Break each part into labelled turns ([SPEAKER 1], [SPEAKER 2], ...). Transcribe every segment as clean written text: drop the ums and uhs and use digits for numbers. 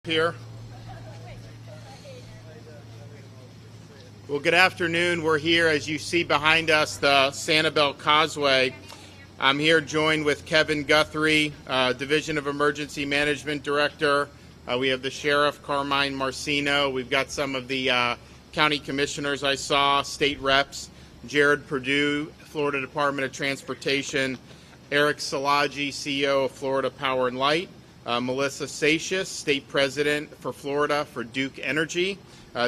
[SPEAKER 1] here. Well, good afternoon. We're here, as you see behind us, the Sanibel Causeway. I'm here joined with Kevin Guthrie, Division of Emergency Management Director. We have the Sheriff, Carmine Marcino. We've got some of the county commissioners I saw, state reps, Jared Perdue, Florida Department of Transportation, Eric Szilagyi, CEO of Florida Power and Light, Melissa Satius, State President for Florida for Duke Energy,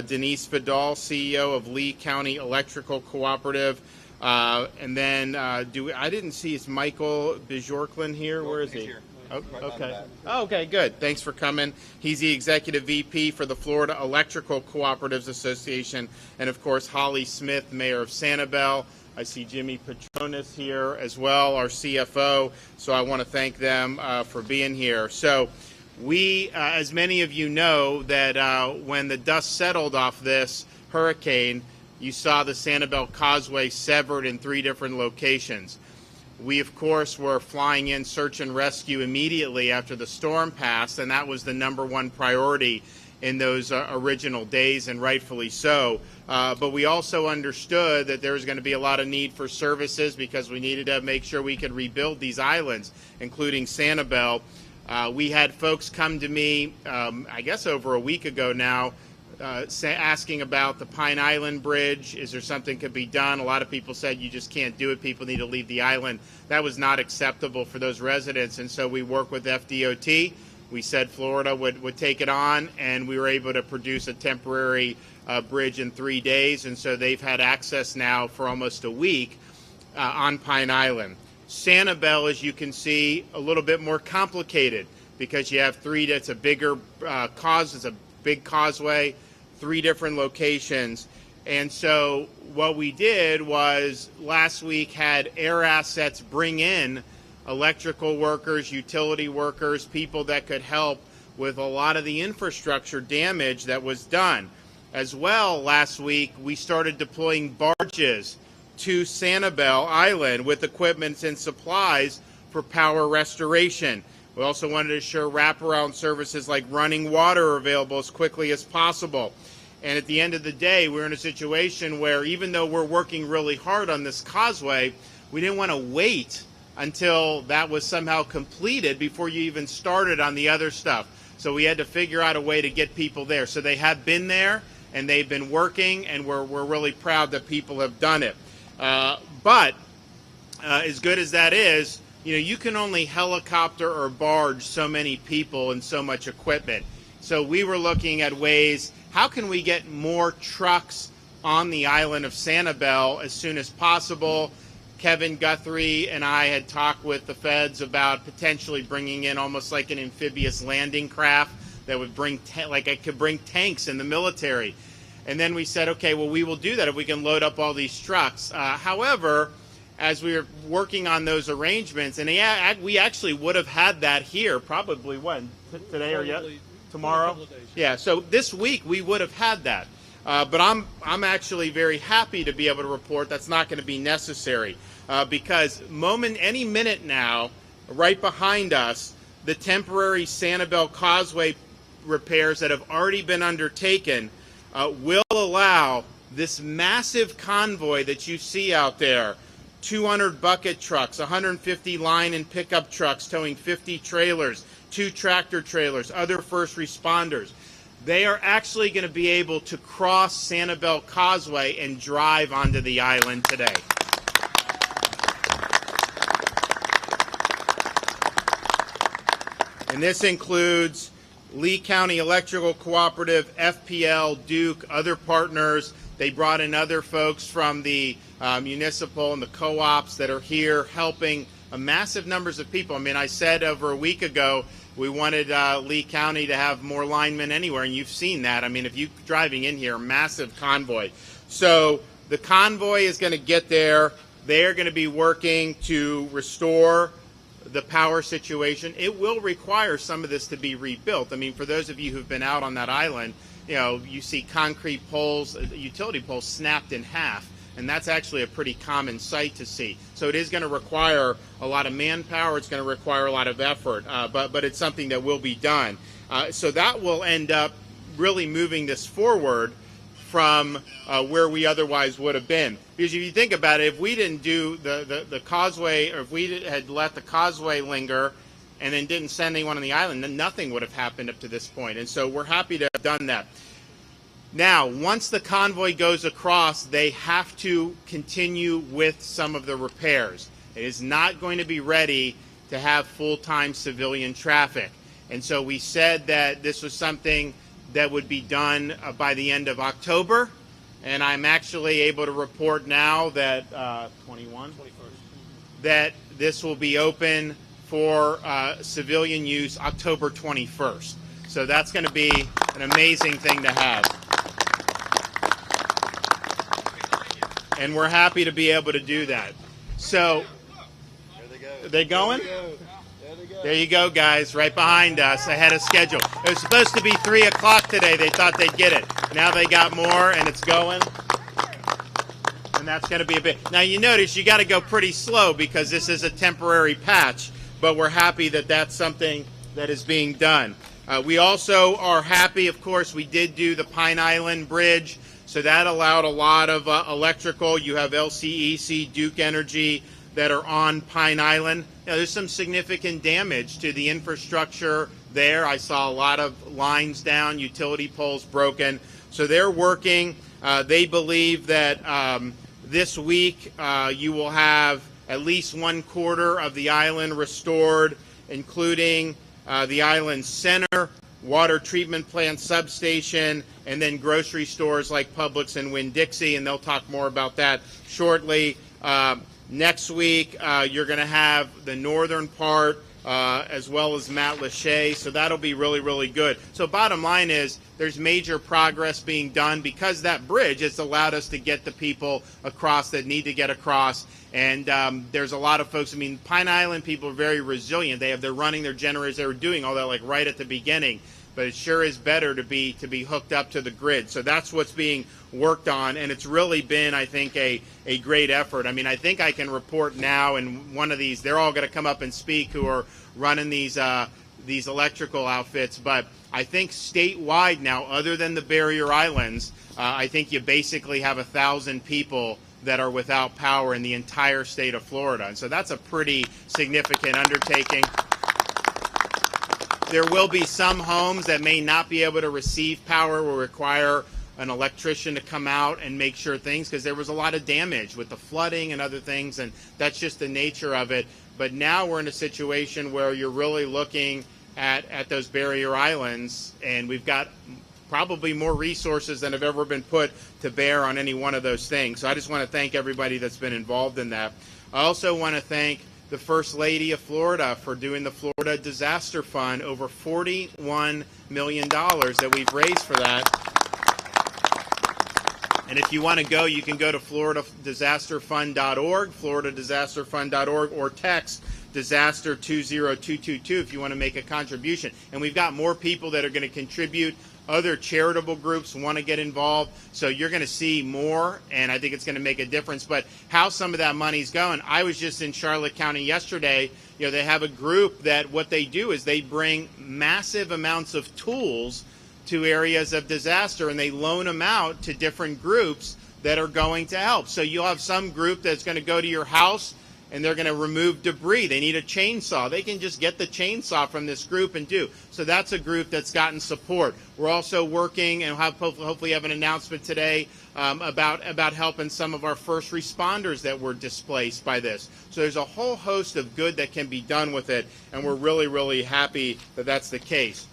[SPEAKER 1] Denise Vidal, CEO of Lee County Electrical Cooperative, and then I didn't see, is Michael Bjorklund here? Where is he?
[SPEAKER 2] Here.
[SPEAKER 1] Oh, okay. Oh, okay, good. Thanks for coming. He's the Executive VP for the Florida Electrical Cooperatives Association, and of course Holly Smith, Mayor of Sanibel. I see Jimmy Petronas here as well, our CFO. So I want to thank them for being here. So we, as many of you know, that when the dust settled off this hurricane, you saw the Sanibel Causeway severed in 3 different locations. We, of course, were flying in search and rescue immediately after the storm passed, and that was the #1 priority in those original days, and rightfully so. But we also understood that there was going to be a lot of need for services because we needed to make sure we could rebuild these islands, including Sanibel. We had folks come to me, I guess over a week ago now, asking about the Pine Island Bridge. Is there something could be done? A lot of people said you just can't do it. People need to leave the island. That was not acceptable for those residents, and so we worked with FDOT. We said Florida would take it on, and we were able to produce a temporary bridge in 3 days, and so they've had access now for almost a week on Pine Island. Sanibel, as you can see, a little bit more complicated because you have it's a bigger it's a big causeway, 3 different locations. And so what we did was last week had air assets bring in electrical workers, utility workers, people that could help with a lot of the infrastructure damage that was done. As well, last week we started deploying barges to Sanibel Island with equipment and supplies for power restoration. We also wanted to ensure wraparound services like running water are available as quickly as possible. And at the end of the day, we're in a situation where even though we're working really hard on this causeway, we didn't want to wait until that was somehow completed before you even started on the other stuff. So we had to figure out a way to get people there. So they have been there and they've been working, and we're really proud that people have done it. But as good as that is, you know, you can only helicopter or barge so many people and so much equipment. So we were looking at ways, how can we get more trucks on the island of Sanibel as soon as possible? Kevin Guthrie and I had talked with the feds about potentially bringing in almost like an amphibious landing craft that would bring, like it could bring tanks in the military. And then we said, okay, well, we will do that if we can load up all these trucks. However, as we were working on those arrangements, and we actually would have had that here probably when? Today or yet? Tomorrow? Yeah, so this week we would have had that. But I'm actually very happy to be able to report that's not going to be necessary because any minute now, right behind us, the temporary Sanibel Causeway repairs that have already been undertaken will allow this massive convoy that you see out there, 200 bucket trucks, 150 line and pickup trucks towing 50 trailers, 2 tractor trailers, other first responders. They are actually going to be able to cross Sanibel Causeway and drive onto the island today. And this includes Lee County Electrical Cooperative, FPL, Duke, other partners. They brought in other folks from the municipal and the co-ops that are here helping massive numbers of people. I mean, I said over a week ago, we wanted Lee County to have more linemen anywhere, and you've seen that. I mean, if you're driving in here, massive convoy. So the convoy is going to get there. They are going to be working to restore the power situation. It will require some of this to be rebuilt. I mean, for those of you who've been out on that island, you know, you see concrete poles, utility poles snapped in half. And that's actually a pretty common sight to see. So it is going to require a lot of manpower. It's going to require a lot of effort, but it's something that will be done. So that will end up really moving this forward from where we otherwise would have been. Because if you think about it, if we didn't do the Causeway, or if we had let the Causeway linger and then didn't send anyone on the island, then nothing would have happened up to this point. And so we're happy to have done that. Now, once the convoy goes across, they have to continue with some of the repairs. It is not going to be ready to have full-time civilian traffic. And so we said that this was something that would be done by the end of October. And I'm actually able to report now that 21? 21st. That this will be open for civilian use October 21st. So that's going to be an amazing thing to have. And we're happy to be able to do that. So, are they going? There you go, guys, right behind us, ahead of schedule. It was supposed to be 3 o'clock today. They thought they'd get it. Now they got more, and it's going. And that's going to be a bit. Now, you notice you got to go pretty slow because this is a temporary patch, but we're happy that that's something that is being done. We also are happy, of course, we did do the Pine Island Bridge, so that allowed a lot of electrical. You have LCEC, Duke Energy, that are on Pine Island. There's some significant damage to the infrastructure there. I saw a lot of lines down, utility poles broken. So they're working. They believe that this week you will have at least 1/4 of the island restored, including the island center, water treatment plant substation, and then grocery stores like Publix and Winn-Dixie, and they'll talk more about that shortly. Next week, you're going to have the northern part as well as Matlacha, so that'll be really, really good. So bottom line is there's major progress being done because that bridge has allowed us to get the people across that need to get across. And there's a lot of folks, I mean, Pine Island people are very resilient. They're running their generators. They were doing all that like right at the beginning. But it sure is better to be hooked up to the grid. So that's what's being worked on, and it's really been, I think, a great effort. I mean, I think I can report now, and one of these, they're all going to come up and speak who are running these electrical outfits. But I think statewide now, other than the barrier islands, I think you basically have 1,000 people that are without power in the entire state of Florida. And so that's a pretty significant undertaking. There will be some homes that may not be able to receive power, will require an electrician to come out and make sure things, because there was a lot of damage with the flooding and other things, and that's just the nature of it. But now we're in a situation where you're really looking at those barrier islands, and we've got probably more resources than have ever been put to bear on any one of those things. So I just want to thank everybody that's been involved in that. I also want to thank the First Lady of Florida for doing the Florida Disaster Fund, over $41 million that we've raised for that. And if you want to go, you can go to floridadisasterfund.org, floridadisasterfund.org, or text disaster 20222 if you want to make a contribution. And we've got more people that are going to contribute. Other charitable groups want to get involved, so you're going to see more, and I think it's going to make a difference. But how some of that money's going, I was just in Charlotte County yesterday. You know, they have a group that what they do is they bring massive amounts of tools to areas of disaster, and they loan them out to different groups that are going to help. So you'll have some group that's going to go to your house, and they're going to remove debris. They need a chainsaw. They can just get the chainsaw from this group and do. So that's a group that's gotten support. We're also working, and hopefully have an announcement today about helping some of our first responders that were displaced by this. So there's a whole host of good that can be done with it, and we're really, really happy that that's the case.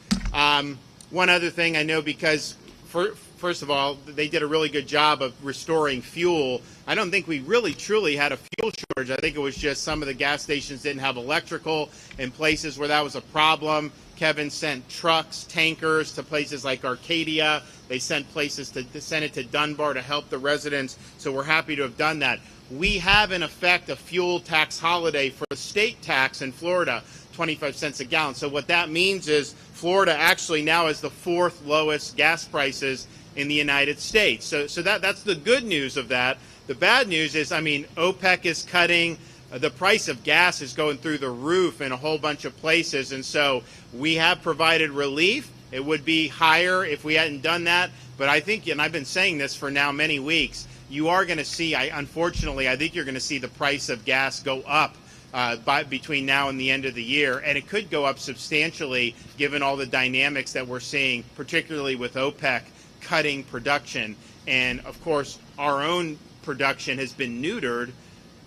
[SPEAKER 1] One other thing I know, because first of all, they did a really good job of restoring fuel. I don't think we really truly had a fuel shortage. I think it was just some of the gas stations didn't have electrical in places where that was a problem. Kevin sent trucks, tankers to places like Arcadia. They sent sent it to Dunbar to help the residents. So we're happy to have done that. We have, in effect, a fuel tax holiday for the state tax in Florida, 25 cents a gallon. So what that means is Florida actually now has the 4th lowest gas prices in the United States. So that's the good news of that. The bad news is, I mean, OPEC is cutting. the price of gas is going through the roof in a whole bunch of places, and so we have provided relief. It would be higher if we hadn't done that, but I think, and I've been saying this for now many weeks, you are going to see, unfortunately, I think you're going to see the price of gas go up between now and the end of the year, and it could go up substantially given all the dynamics that we're seeing, particularly with OPEC cutting production. And of course, our own production has been neutered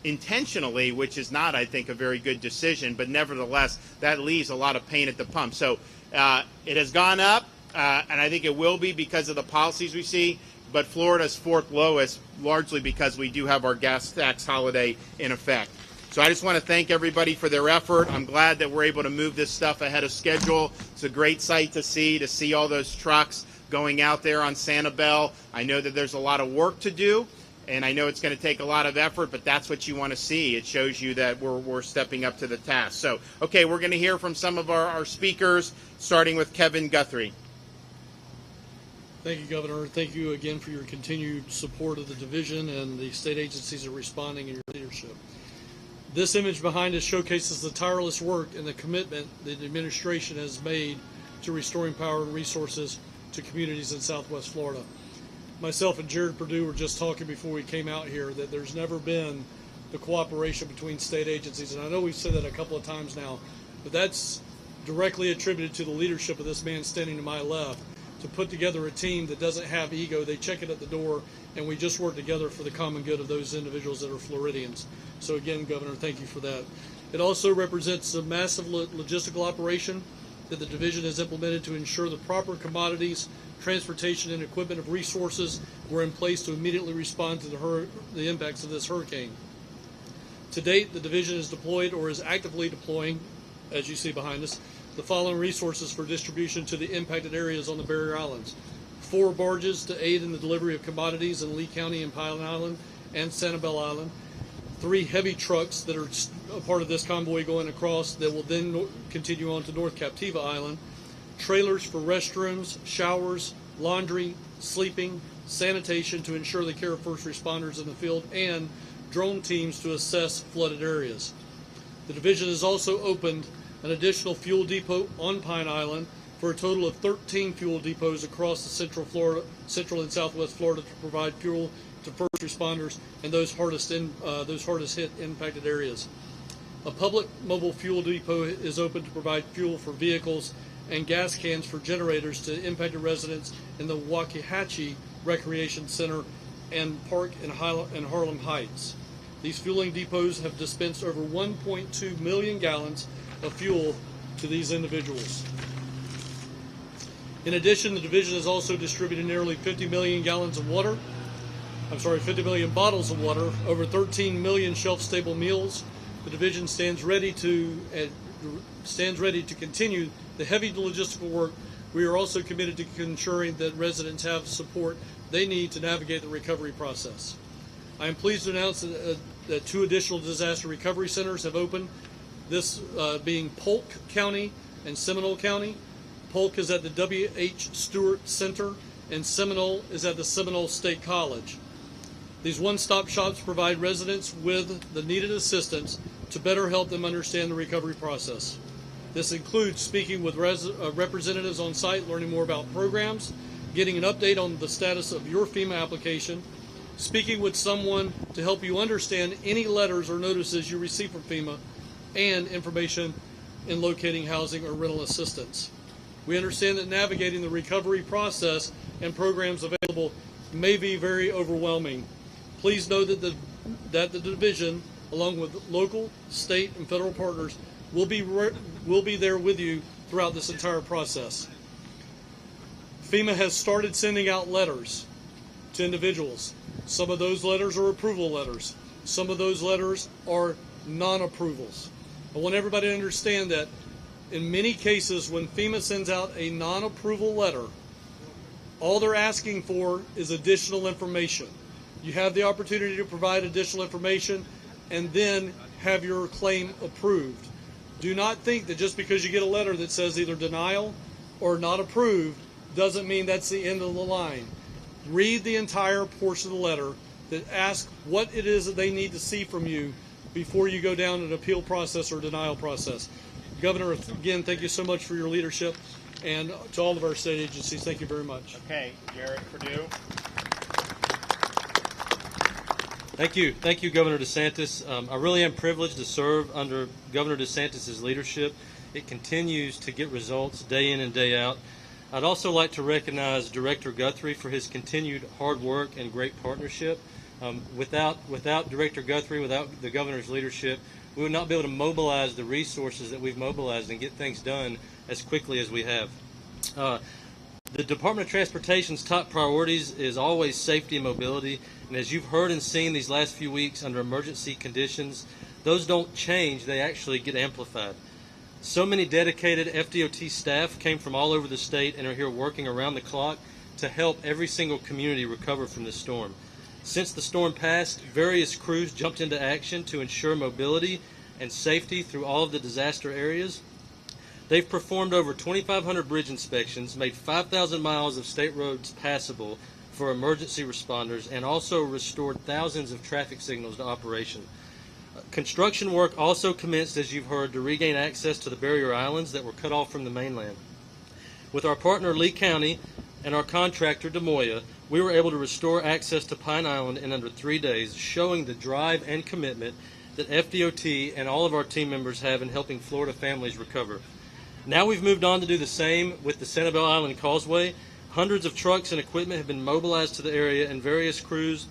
[SPEAKER 1] intentionally, which is not, I think, a very good decision, but nevertheless, that leaves a lot of pain at the pump. So it has gone up, and I think it will be because of the policies we see, but Florida's fourth lowest, largely because we do have our gas tax holiday in effect. So I just want to thank everybody for their effort. I'm glad that we're able to move this stuff ahead of schedule. It's a great sight to see all those trucks going out there on Sanibel. I know that there's a lot of work to do, and I know it's going to take a lot of effort, but that's what you want to see. It shows you that we're stepping up to the task. So, okay, we're going to hear from some of our speakers, starting with Kevin Guthrie.
[SPEAKER 2] Thank you, Governor. Thank you again for your continued support of the division, and the state agencies are responding in your leadership. This image behind us showcases the tireless work and the commitment that the administration has made to restoring power and resources to communities in Southwest Florida. Myself and Jared Perdue were just talking before we came out here that there's never been the cooperation between state agencies, and I know we've said that a couple of times now, but that's directly attributed to the leadership of this man standing to my left, to put together a team that doesn't have ego. They check it at the door, and we just work together for the common good of those individuals that are Floridians. So again, Governor, thank you for that. It also represents a massive logistical operation that the division has implemented to ensure the proper commodities, transportation, and equipment of resources were in place to immediately respond to the impacts of this hurricane. To date, the division is deployed or is actively deploying, as you see behind us, the following resources for distribution to the impacted areas on the barrier islands: 4 barges to aid in the delivery of commodities in Lee County and Pilot Island and Sanibel Island, 3 heavy trucks that are a part of this convoy going across that will then continue on to North Captiva Island, trailers for restrooms, showers, laundry, sleeping, sanitation to ensure the care of first responders in the field, and drone teams to assess flooded areas. The division has also opened an additional fuel depot on Pine Island for a total of 13 fuel depots across the central and southwest Florida to provide fuel to first responders and those hardest hit impacted areas. A public mobile fuel depot is open to provide fuel for vehicles and gas cans for generators to impacted residents in the Waxahachie Recreation Center and Park in Harlem Heights. These fueling depots have dispensed over 1.2 million gallons of fuel to these individuals. In addition, the division has also distributed nearly 50 million bottles of water, over 13 million shelf-stable meals. The division stands ready to continue the heavy logistical work. We are also committed to ensuring that residents have support they need to navigate the recovery process. I am pleased to announce that 2 additional disaster recovery centers have opened, this being Polk County and Seminole County. Polk is at the W.H. Stewart Center, and Seminole is at the Seminole State College. These one-stop shops provide residents with the needed assistance to better help them understand the recovery process. This includes speaking with representatives on site, learning more about programs, getting an update on the status of your FEMA application, speaking with someone to help you understand any letters or notices you receive from FEMA, and information in locating housing or rental assistance. We understand that navigating the recovery process and programs available may be very overwhelming. Please know that the division, along with local, state, and federal partners, will be there with you throughout this entire process. FEMA has started sending out letters to individuals. Some of those letters are approval letters. Some of those letters are non-approvals. I want everybody to understand that in many cases when FEMA sends out a non-approval letter, all they're asking for is additional information. You have the opportunity to provide additional information and then have your claim approved. Do not think that just because you get a letter that says either denial or not approved doesn't mean that's the end of the line. Read the entire portion of the letter that asks what it is that they need to see from you before you go down an appeal process or denial process. Governor, again, thank you so much for your leadership, and to all of our state agencies, thank you very much.
[SPEAKER 1] Okay, Garrett Perdue.
[SPEAKER 3] Thank you, Governor DeSantis. I really am privileged to serve under Governor DeSantis' leadership. It continues to get results day in and day out. I'd also like to recognize Director Guthrie for his continued hard work and great partnership. Without Director Guthrie, without the Governor's leadership, we would not be able to mobilize the resources that we've mobilized and get things done as quickly as we have. The Department of Transportation's top priorities is always safety and mobility, and as you've heard and seen these last few weeks under emergency conditions, those don't change, they actually get amplified. So many dedicated FDOT staff came from all over the state and are here working around the clock to help every single community recover from this storm. Since the storm passed, various crews jumped into action to ensure mobility and safety through all of the disaster areas. They've performed over 2,500 bridge inspections, made 5,000 miles of state roads passable for emergency responders, and also restored thousands of traffic signals to operation. Construction work also commenced, as you've heard, to regain access to the barrier islands that were cut off from the mainland. With our partner Lee County and our contractor DeMoya, we were able to restore access to Pine Island in under 3 days, showing the drive and commitment that FDOT and all of our team members have in helping Florida families recover. Now we've moved on to do the same with the Sanibel Island Causeway. Hundreds of trucks and equipment have been mobilized to the area, and various crews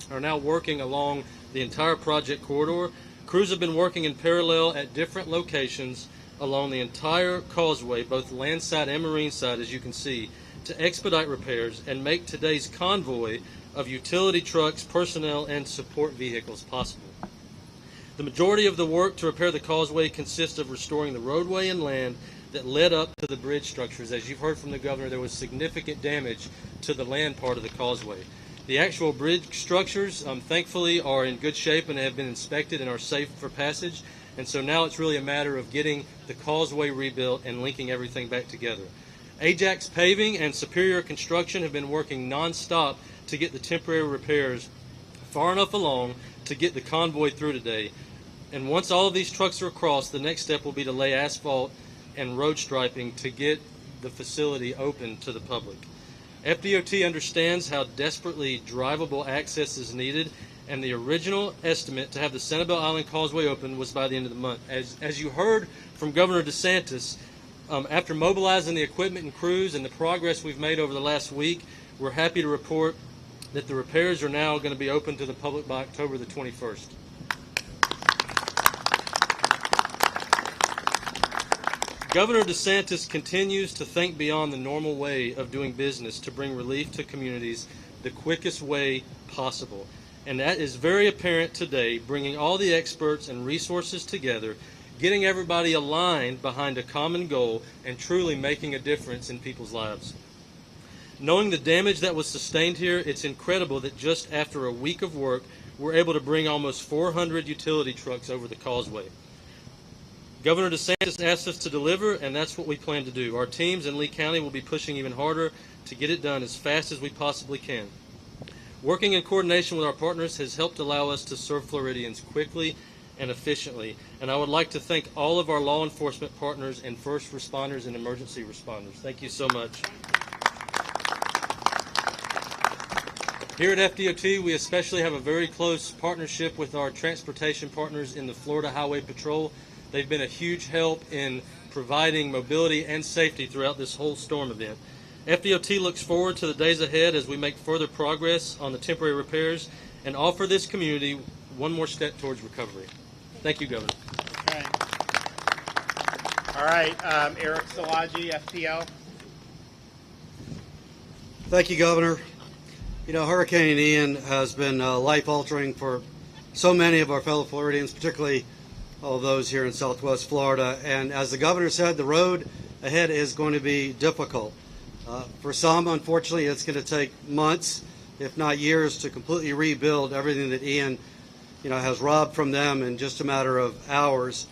[SPEAKER 3] are now working along the entire project corridor. Crews have been working in parallel at different locations along the entire causeway, both landside and marine side, as you can see, to expedite repairs and make today's convoy of utility trucks, personnel, and support vehicles possible. The majority of the work to repair the causeway consists of restoring the roadway and land that led up to the bridge structures. As you've heard from the governor, there was significant damage to the land part of the causeway. The actual bridge structures, thankfully, are in good shape and have been inspected and are safe for passage. And so now it's really a matter of getting the causeway rebuilt and linking everything back together. Ajax Paving and Superior Construction have been working nonstop to get the temporary repairs far enough along to get the convoy through today. And once all of these trucks are across, the next step will be to lay asphalt and road striping to get the facility open to the public. FDOT understands how desperately drivable access is needed, and the original estimate to have the Sanibel Island Causeway open was by the end of the month. As you heard from Governor DeSantis, after mobilizing the equipment and crews and the progress we've made over the last week, we're happy to report that the repairs are now going to be open to the public by October the 21st. Governor DeSantis continues to think beyond the normal way of doing business to bring relief to communities the quickest way possible. And that is very apparent today, bringing all the experts and resources together, getting everybody aligned behind a common goal, and truly making a difference in people's lives. Knowing the damage that was sustained here, it's incredible that just after a week of work, we're able to bring almost 400 utility trucks over the causeway. Governor DeSantis asked us to deliver, and that's what we plan to do. Our teams in Lee County will be pushing even harder to get it done as fast as we possibly can. Working in coordination with our partners has helped allow us to serve Floridians quickly and efficiently, and I would like to thank all of our law enforcement partners and first responders and emergency responders. Thank you so much. Here at FDOT, we especially have a very close partnership with our transportation partners in the Florida Highway Patrol. They've been a huge help in providing mobility and safety throughout this whole storm event. FDOT looks forward to the days ahead as we make further progress on the temporary repairs and offer this community one more step towards recovery. Thank you, Governor.
[SPEAKER 1] Okay. All right, Eric Szilagyi, FPL.
[SPEAKER 4] Thank you, Governor. You know, Hurricane Ian has been life-altering for so many of our fellow Floridians, particularly all of those here in Southwest Florida. And as the governor said, the road ahead is going to be difficult. For some, unfortunately, it's going to take months, if not years, to completely rebuild everything that Ian, has robbed from them in just a matter of hours.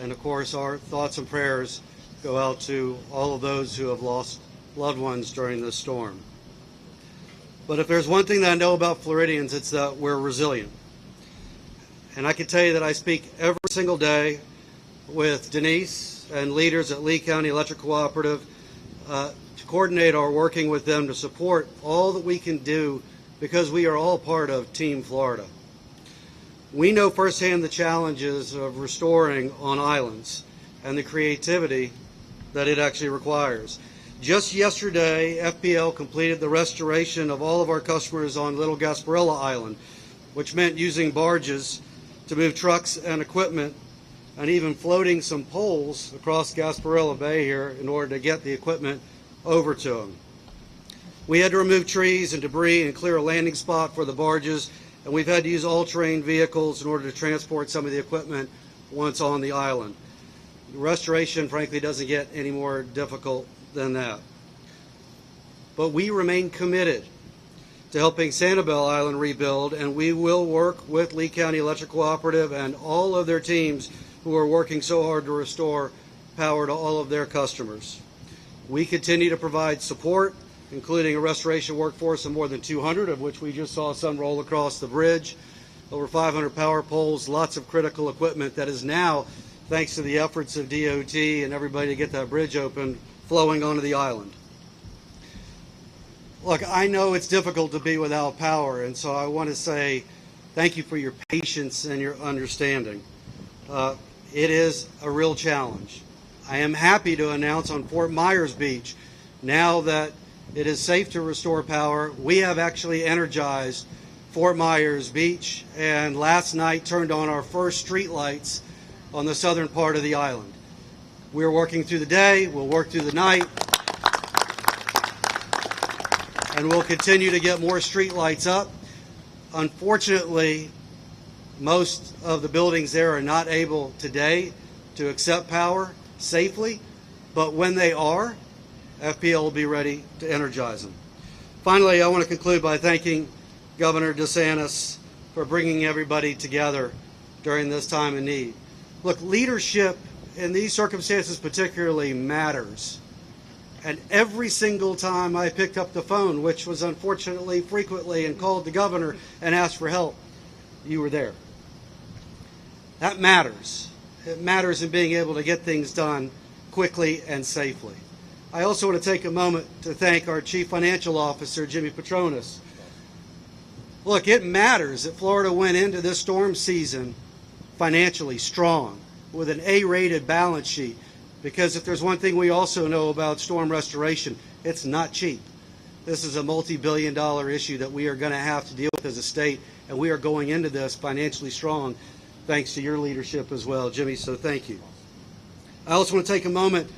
[SPEAKER 4] And of course, our thoughts and prayers go out to all of those who have lost loved ones during this storm. But if there's one thing that I know about Floridians, it's that we're resilient. And I can tell you that I speak every single day with Denise and leaders at Lee County Electric Cooperative to coordinate our working with them to support all that we can do, because we are all part of Team Florida. We know firsthand the challenges of restoring on islands and the creativity that it actually requires. Just yesterday, FPL completed the restoration of all of our customers on Little Gasparilla Island, which meant using barges to move trucks and equipment, and even floating some poles across Gasparilla Bay here in order to get the equipment over to them. We had to remove trees and debris and clear a landing spot for the barges, and we've had to use all-terrain vehicles in order to transport some of the equipment once on the island. The restoration, frankly, doesn't get any more difficult than that. But we remain committed to helping Sanibel Island rebuild, and we will work with Lee County Electric Cooperative and all of their teams who are working so hard to restore power to all of their customers. We continue to provide support, including a restoration workforce of more than 200, of which we just saw some roll across the bridge, over 500 power poles, lots of critical equipment that is now, thanks to the efforts of DOT and everybody to get that bridge open, flowing onto the island. Look, I know it's difficult to be without power, and so I want to say thank you for your patience and your understanding. It is a real challenge. I am happy to announce on Fort Myers Beach, now that it is safe to restore power, we have actually energized Fort Myers Beach, and last night turned on our first street lights on the southern part of the island. We're working through the day, we'll work through the night, and we'll continue to get more street lights up. Unfortunately, most of the buildings there are not able today to accept power safely, but when they are, FPL will be ready to energize them. Finally, I want to conclude by thanking Governor DeSantis for bringing everybody together during this time of need. Look, leadership in these circumstances particularly matters. And every single time I picked up the phone, which was unfortunately frequently, and called the governor and asked for help, you were there. That matters. It matters in being able to get things done quickly and safely. I also want to take a moment to thank our Chief Financial Officer, Jimmy Petronas. Look, it matters that Florida went into this storm season financially strong with an A-rated balance sheet, because if there's one thing we also know about storm restoration, it's not cheap. This is a multi-billion-dollar issue that we are going to have to deal with as a state, and we are going into this financially strong thanks to your leadership as well, Jimmy, so thank you. I also want to take a moment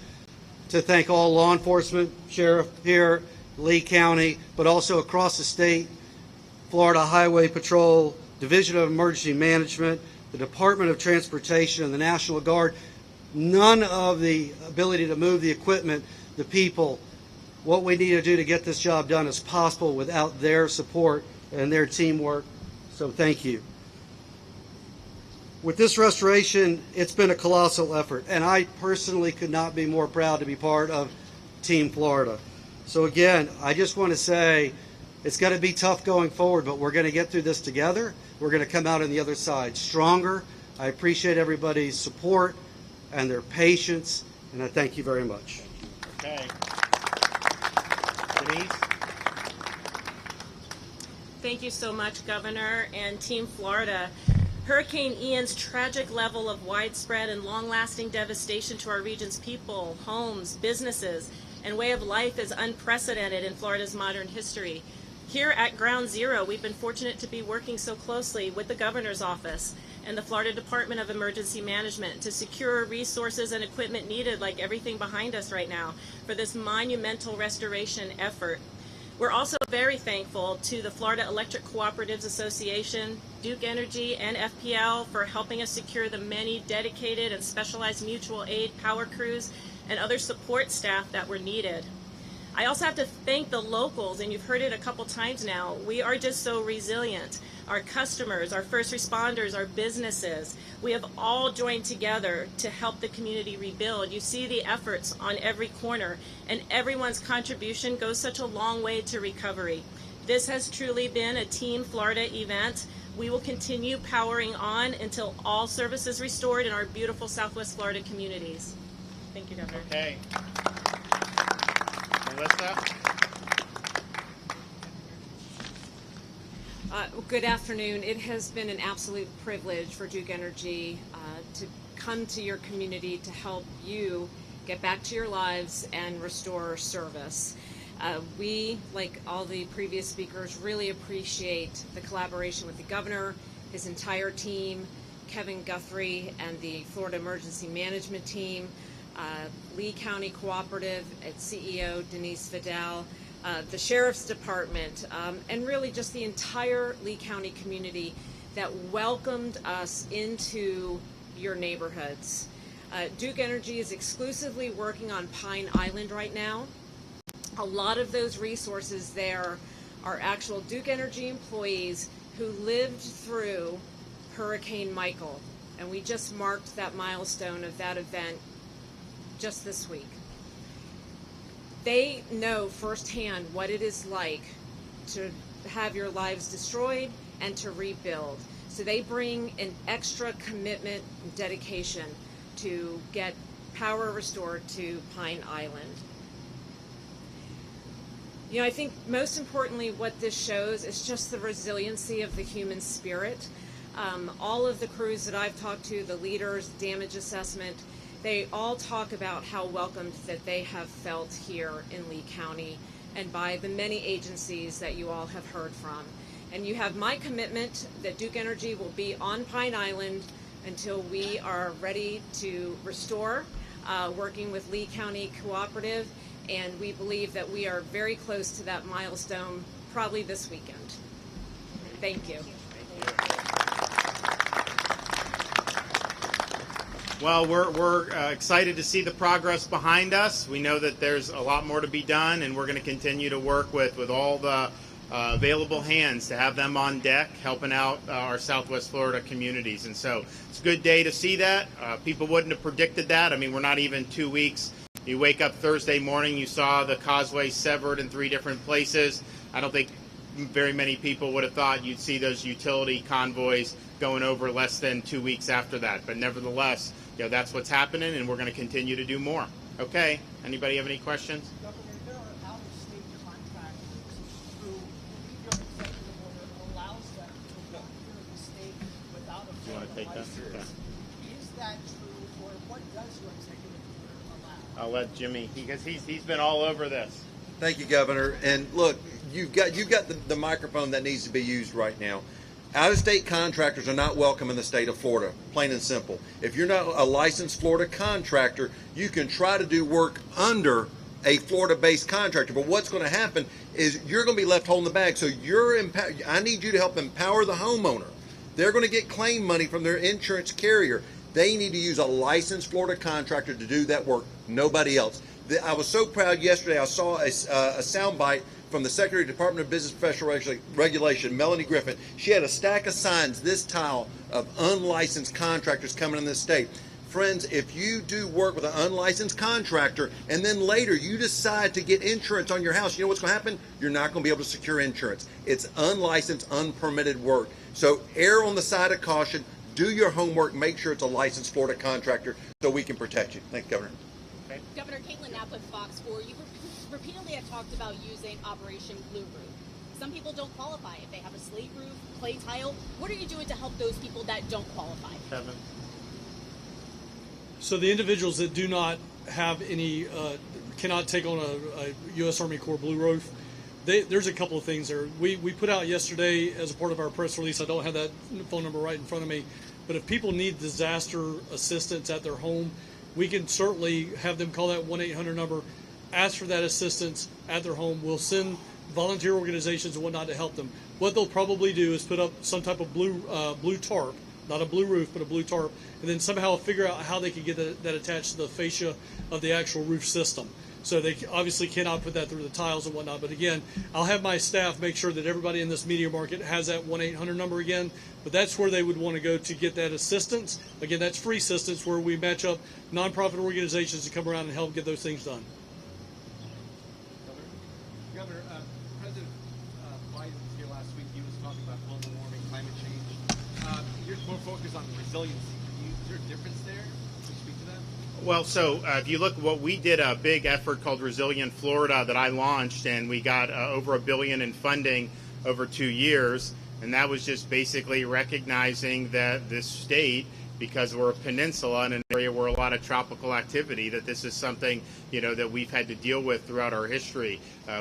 [SPEAKER 4] to thank all law enforcement, sheriff here, Lee County, but also across the state, Florida Highway Patrol, Division of Emergency Management, the Department of Transportation, and the National Guard. None of the ability to move the equipment, the people, what we need to do to get this job done is possible without their support and their teamwork, so thank you. With this restoration, it's been a colossal effort, and I personally could not be more proud to be part of Team Florida. So again, I just want to say it's going to be tough going forward, but we're going to get through this together. We're going to come out on the other side stronger. I appreciate everybody's support and their patience, and I thank you very much.
[SPEAKER 1] Okay. Denise?
[SPEAKER 5] Thank you so much, Governor and Team Florida. Hurricane Ian's tragic level of widespread and long-lasting devastation to our region's people, homes, businesses, and way of life is unprecedented in Florida's modern history. Here at Ground Zero, we've been fortunate to be working so closely with the Governor's Office and the Florida Department of Emergency Management to secure resources and equipment needed, like everything behind us right now, for this monumental restoration effort. We're also very thankful to the Florida Electric Cooperatives Association, Duke Energy, and FPL for helping us secure the many dedicated and specialized mutual aid power crews and other support staff that were needed. I also have to thank the locals, and you've heard it a couple times now. We are just so resilient. Our customers, our first responders, our businesses, we have all joined together to help the community rebuild. You see the efforts on every corner, and everyone's contribution goes such a long way to recovery. This has truly been a Team Florida event. We will continue powering on until all service is restored in our beautiful Southwest Florida communities. Thank you, Governor.
[SPEAKER 1] Okay. Melissa?
[SPEAKER 6] Good afternoon. It has been an absolute privilege for Duke Energy to come to your community to help you get back to your lives and restore service. We, like all the previous speakers, really appreciate the collaboration with the governor, his entire team, Kevin Guthrie and the Florida Emergency Management Team, Lee County Cooperative, its CEO Denise Vidal, the Sheriff's Department, and really just the entire Lee County community that welcomed us into your neighborhoods. Duke Energy is exclusively working on Pine Island right now. A lot of those resources there are actual Duke Energy employees who lived through Hurricane Michael, and we just marked that milestone of that event just this week. They know firsthand what it is like to have your lives destroyed and to rebuild. So they bring an extra commitment and dedication to get power restored to Pine Island. You know, I think most importantly what this shows is just the resiliency of the human spirit. All of the crews that I've talked to, the leaders, damage assessment, they all talk about how welcomed that they have felt here in Lee County and by the many agencies that you all have heard from. And you have my commitment that Duke Energy will be on Pine Island until we are ready to restore, working with Lee County Cooperative, and we believe that we are very close to that milestone probably this weekend. Thank you.
[SPEAKER 1] Well, we're excited to see the progress behind us. We know that there's a lot more to be done, and we're going to continue to work with all the available hands to have them on deck helping out our Southwest Florida communities. And so it's a good day to see that. People wouldn't have predicted that. I mean, we're not even 2 weeks. You wake up Thursday morning, you saw the Causeway severed in 3 different places. I don't think very many people would have thought you'd see those utility convoys going over less than 2 weeks after that. But nevertheless, you know, that's what's happening, and we're going to continue to do more. Okay, anybody have any questions?
[SPEAKER 7] Governor, there are out-of-state contractors who your executive order allows them to work here in the state without a
[SPEAKER 1] You want to take that?
[SPEAKER 7] license.
[SPEAKER 1] Okay.
[SPEAKER 7] Is that true, or what does your executive order allow?
[SPEAKER 1] I'll let Jimmy, because he's been all over this.
[SPEAKER 8] Thank you, Governor. And look, you've got the microphone that needs to be used right now. Out-of-state contractors are not welcome in the state of Florida, plain and simple. If you're not a licensed Florida contractor, you can try to do work under a Florida-based contractor. But what's going to happen is you're going to be left holding the bag. So I need you to help empower the homeowner. They're going to get claim money from their insurance carrier. They need to use a licensed Florida contractor to do that work, nobody else. I was so proud yesterday. I saw a soundbite from the Secretary of Department of Business Professional Regulation, Melanie Griffin. She had a stack of signs this tile of unlicensed contractors coming in this state. Friends, if you do work with an unlicensed contractor and then later you decide to get insurance on your house, you know what's going to happen? You're not going to be able to secure insurance. It's unlicensed, unpermitted work. So err on the side of caution. Do your homework. Make sure it's a licensed Florida contractor so we can protect you. Thank you, Governor.
[SPEAKER 1] Okay.
[SPEAKER 9] Governor Caitlin Knapp with Fox 4, you repeatedly have talked about using Operation Blue Roof. Some people don't qualify if they have a slate roof, clay tile. What are you doing to help those people that don't qualify?
[SPEAKER 1] Kevin.
[SPEAKER 2] So the individuals that do not have any, cannot take on a U.S. Army Corps Blue Roof, there's a couple of things there. We put out yesterday as a part of our press release, I don't have that phone number right in front of me, but if people need disaster assistance at their home, we can certainly have them call that 1-800 number, ask for that assistance at their home. We'll send volunteer organizations and whatnot to help them. What they'll probably do is put up some type of blue tarp, not a blue roof, but a blue tarp, and then somehow figure out how they can get that attached to the fascia of the actual roof system. So they obviously cannot put that through the tiles and whatnot. But again, I'll have my staff make sure that everybody in this media market has that 1-800 number again. But that's where they would want to go to get that assistance. Again, that's free assistance where we match up nonprofit organizations to come around and help get those things done.
[SPEAKER 10] Governor, President Biden was here last week. He was talking about global warming, climate change. You're more focused on resiliency. Is there a difference there? Can you speak to that?
[SPEAKER 1] Well, so if you look, what we did a big effort called Resilient Florida that I launched, and we got over $1 billion in funding over 2 years, and that was just basically recognizing that this state, because we're a peninsula in an area where a lot of tropical activity, that this is something, you know, that we've had to deal with throughout our history.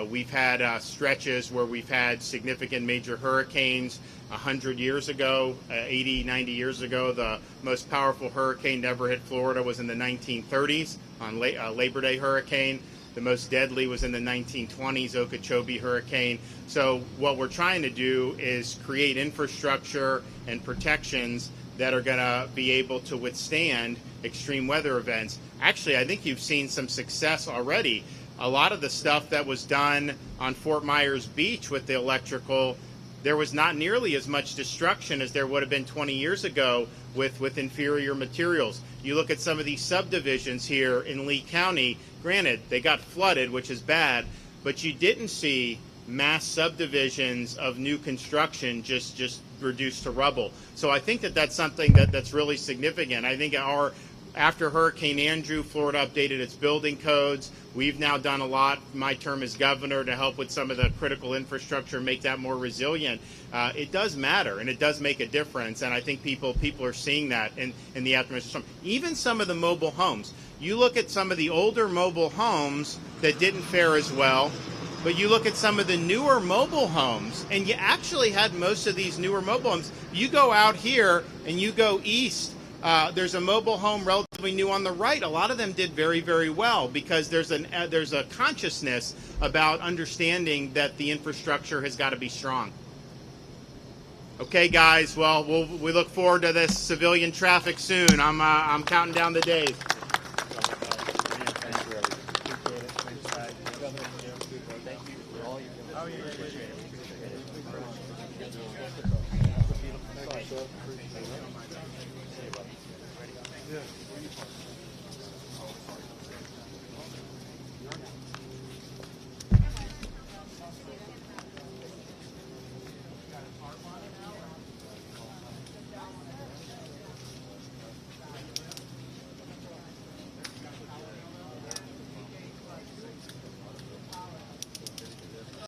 [SPEAKER 1] We've had stretches where we've had significant major hurricanes. 100 years ago, 80, 90 years ago, the most powerful hurricane to ever hit Florida was in the 1930s on Labor Day hurricane. The most deadly was in the 1920s, Okeechobee hurricane. So what we're trying to do is create infrastructure and protections that are going to be able to withstand extreme weather events. Actually, I think you've seen some success already. A lot of the stuff that was done on Fort Myers Beach with the electrical, there was not nearly as much destruction as there would have been 20 years ago with inferior materials. You look at some of these subdivisions here in Lee County, granted, they got flooded, which is bad, but you didn't see mass subdivisions of new construction just reduced to rubble. So I think that that's something that's really significant. I think after Hurricane Andrew, Florida updated its building codes. We've now done a lot, my term as governor, to help with some of the critical infrastructure, make that more resilient. It does matter, and it does make a difference, and I think people are seeing that in the aftermath of storm. Even some of the mobile homes. You look at some of the older mobile homes that didn't fare as well, but you look at some of the newer mobile homes, and you actually had most of these newer mobile homes. You go out here and you go east, there's a mobile home relatively new on the right. A lot of them did very, very well because there's a consciousness about understanding that the infrastructure has got to be strong. Okay, guys. Well, we look forward to this civilian traffic soon. I'm counting down the days.
[SPEAKER 2] Yeah.